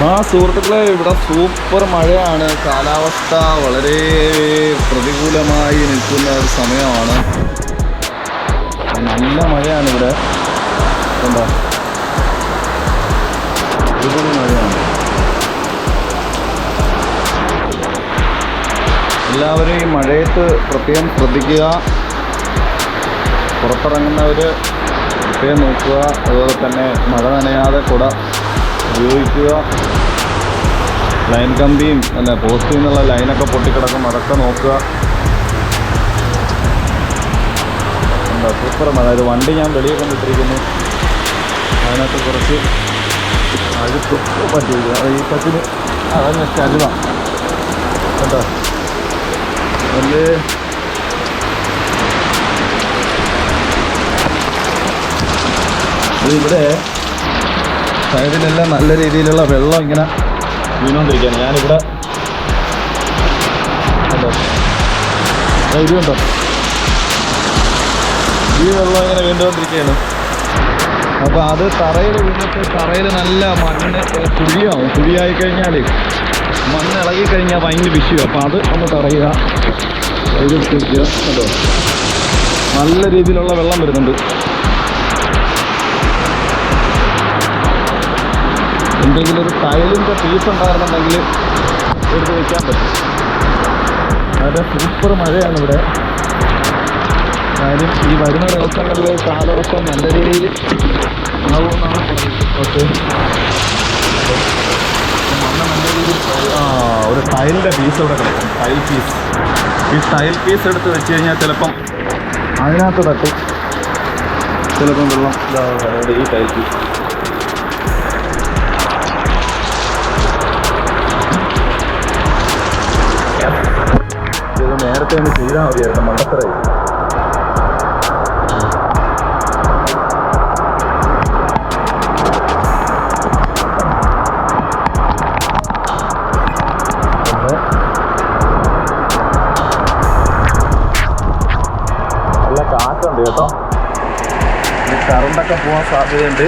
ആ സുഹൃത്തുക്കളെ, ഇവിടെ സൂപ്പർ മഴയാണ്. കാലാവസ്ഥ വളരെ പ്രതികൂലമായി നിൽക്കുന്ന ഒരു സമയമാണ്. നല്ല മഴയാണ് ഇവിടെ. കണ്ടോ, അടിപൊളി മഴയാണ്. എല്ലാവരും ഈ മഴയത്ത് പ്രത്യേകം ശ്രദ്ധിക്കുക. പുറത്തിറങ്ങുന്നവർ പ്രത്യേകം നോക്കുക. അതുപോലെ തന്നെ മഴ നനയാതെ കുട ഉപയോഗിക്കുക. ലൈൻ കമ്പിയും പോസ്റ്റിൽ നിന്നുള്ള ലൈനൊക്കെ പൊട്ടിക്കിടക്കും, അതൊക്കെ നോക്കുക. എന്താ സൂപ്പർ മഴ. ഒരു വണ്ടി ഞാൻ വെളിയിൽ കൊണ്ടിട്ടിരിക്കുന്നു. അതിനകത്ത് കുറച്ച് അഴുക്ക് പറ്റിയില്ല. ഈ പറ്റിന് അതന്നെ ചരുവ കേട്ടോ. അല്ലേ ഇവിടെ സൈഡിലെല്ലാം നല്ല രീതിയിലുള്ള വെള്ളം ഇങ്ങനെ വീണുകൊണ്ടിരിക്കുകയാണ്. ഞാനിവിടെ ഇതുണ്ടോ, ഈ വെള്ളം ഇങ്ങനെ വീണ്ടുകൊണ്ടിരിക്കുകയാണ്. അപ്പോൾ അത് തറയിൽ വീണിട്ട് തറയിൽ നല്ല മണ്ണ് കുഴിയാവും. കുഴിയായി കഴിഞ്ഞാൽ മണ്ണ് ഇളകിക്കഴിഞ്ഞാൽ ഭയങ്കര വിഷയമാണ്. അപ്പോൾ അത് ഒന്ന് തറയുക, ഇത് കേട്ടോ. നല്ല രീതിയിലുള്ള വെള്ളം വരുന്നുണ്ട്. എന്തെങ്കിലും ഒരു ടൈലിൻ്റെ പീസ് ഉണ്ടായിരുന്നുണ്ടെങ്കിൽ എടുത്ത് വയ്ക്കാൻ പറ്റും. വളരെ സൂപ്പർ മഴയാണ് ഇവിടെ. കാര്യം ഈ വരുന്ന ദിവസങ്ങളിൽ കാലാവസ്ഥ നല്ല രീതിയിൽ ആവുമെന്നാണ് പറയുന്നത്. ഓക്കെ, മണ്ണ് നല്ല രീതിയിൽ ഒരു ടൈലിൻ്റെ പീസ് ഇവിടെ കിടക്കും. Tile piece. ഈ ടൈൽ പീസ് എടുത്ത് വെച്ച് കഴിഞ്ഞാൽ ചിലപ്പം അതിനകത്ത് തട്ടും. ചിലപ്പം വെള്ളം ഈ ടൈൽ പീസ് ഇത് നേരത്തെ ഒന്ന് ചെയ്താൽ മതിയായിരുന്നു. മണ്ടത്തരായി. നല്ല കാറ്റുണ്ട് കേട്ടോ. കറണ്ടൊക്കെ പോകാൻ സാധ്യതയുണ്ട്.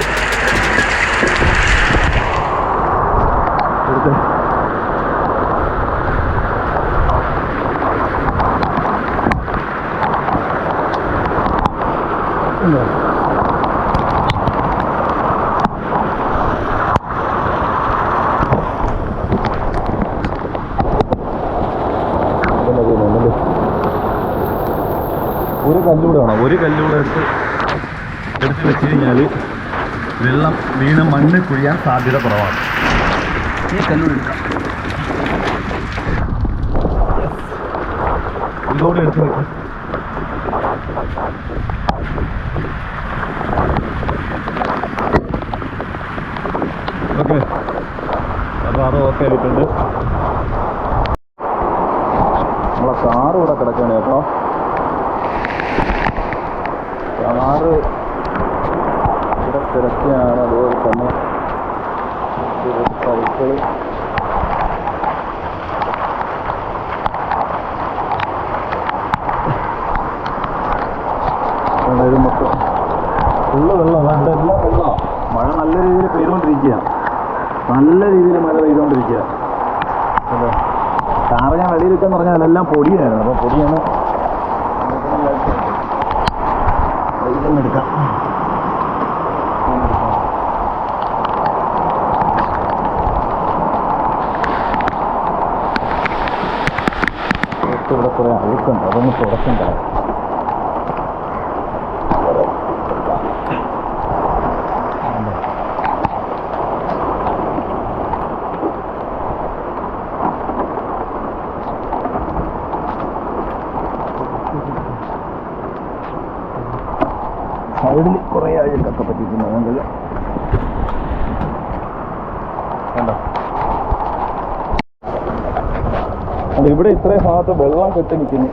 ഒരു കല്ലൂടെ വേണം. ഒരു കല്ലൂടെ എടുത്ത് വെച്ച് കഴിഞ്ഞാൽ വെള്ളം വീണ് മണ്ണ് കുഴിയാൻ സാധ്യത കുറവാണ്. ഈ കല്ലൂടെ എടുക്കാം. ഇതോടെ എടുത്ത് വെക്കാം. ഓക്കെ, അപ്പോൾ അത് ഓക്കെ ആയിട്ടുണ്ട്. നമ്മളെ കാറ് ഇവിടെ കിടക്കുകയാണ് കേട്ടോ. കാറ് ഇവിടെ കിടക്കുകയാണ്. അതുപോലെ തന്നെ സൈക്കിള് ഇത് മൊത്തം ഫുള്ള് വെള്ളമാണ്. ഇവിടെ എല്ലാം വെള്ളമാണ്. മഴ നല്ല രീതിയിൽ പെയ്തുകൊണ്ടിരിക്കുക. നല്ല രീതിയിൽ മഴ പെയ്തുകൊണ്ടിരിക്കുക. അതെ, കാറ് ഞാൻ വെളിയിലിട്ടെന്ന് പറഞ്ഞാൽ അതെല്ലാം പൊടിയായിരുന്നു. അപ്പോൾ പൊടിയാണ് എടുക്കാം. ഇവിടെ കുറേ അഴുക്കുണ്ട്, അതൊന്ന് തുടക്കണ്ട. സൈഡിൽ കുറേ അഴുക്കൊക്കെ പറ്റിക്കുന്നു. അതുകൊണ്ട് കണ്ടോ, അത് ഇവിടെ ഇത്രയും ഭാഗത്ത് വെള്ളം കെട്ടി നിൽക്കുന്നു.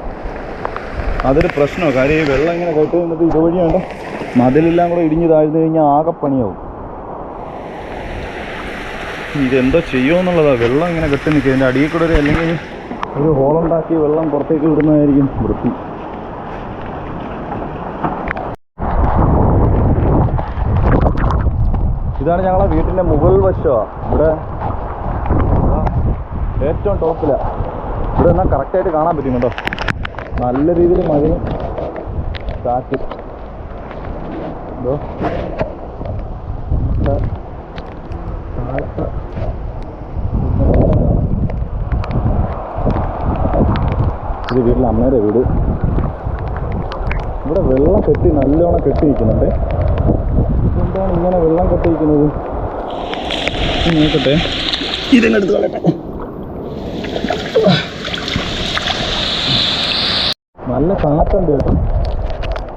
അതൊരു പ്രശ്നമാണ്. കാര്യം ഈ വെള്ളം ഇങ്ങനെ കെട്ടി നിന്നിട്ട് ഇതുവഴിയുണ്ട് മതിലെല്ലാം കൂടെ ഇടിഞ്ഞ് താഴ്ന്നു കഴിഞ്ഞാൽ ആകെ പണിയാവും. ഇതെന്തോ ചെയ്യുമെന്നുള്ളതാണ്. വെള്ളം ഇങ്ങനെ കെട്ടി നിൽക്കുക. അതിൻ്റെ അടിയിൽ കൂടെ അല്ലെങ്കിൽ ഒരു ഹോളുണ്ടാക്കി വെള്ളം പുറത്തേക്ക് വിടുന്നതായിരിക്കും വൃത്തി. ഇതാണ് ഞങ്ങളെ വീട്ടിൻ്റെ മുകൾ വശമാണ്. ഇവിടെ ഏറ്റവും ടോപ്പിലാണ്. ഇവിടെ എന്നാൽ കറക്റ്റായിട്ട് കാണാൻ പറ്റും കേട്ടോ. നല്ല രീതിയിൽ മഴയും കാറ്റും. എന്തോ ഇത് വീട്ടിലെ അമ്മയുടെ വീട്. ഇവിടെ വെള്ളം കെട്ടി നല്ലോണം കെട്ടിയിരിക്കുന്നുണ്ട്. എന്താണ് ഇങ്ങനെ വെള്ളം കെട്ടിയിരിക്കുന്നത്? നോക്കട്ടെ, ഇതെടുത്ത് കളയട്ടെ. നല്ല കാറ്റുണ്ട് കേട്ടോ,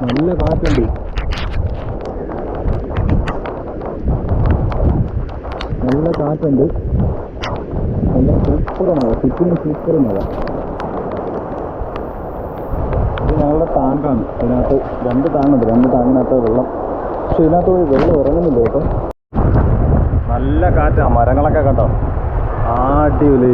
നല്ല കാറ്റുണ്ട്. നല്ല കാറ്റുണ്ട്. നല്ല സൂപ്പർ മഴ, ചുറ്റിനും സൂപ്പർ മഴ. ഇത് ഞങ്ങളുടെ ടാങ്കാണ്. ഇതിനകത്ത് 2 ടാങ്കുണ്ട്. 2 ടാങ്കിനകത്ത് വെള്ളം. പക്ഷെ ഇതിനകത്ത് വെള്ളം ഇറങ്ങുന്നില്ല കേട്ടോ. നല്ല കാറ്റാണ്. മരങ്ങളൊക്കെ കണ്ടോ, അടിപൊളി.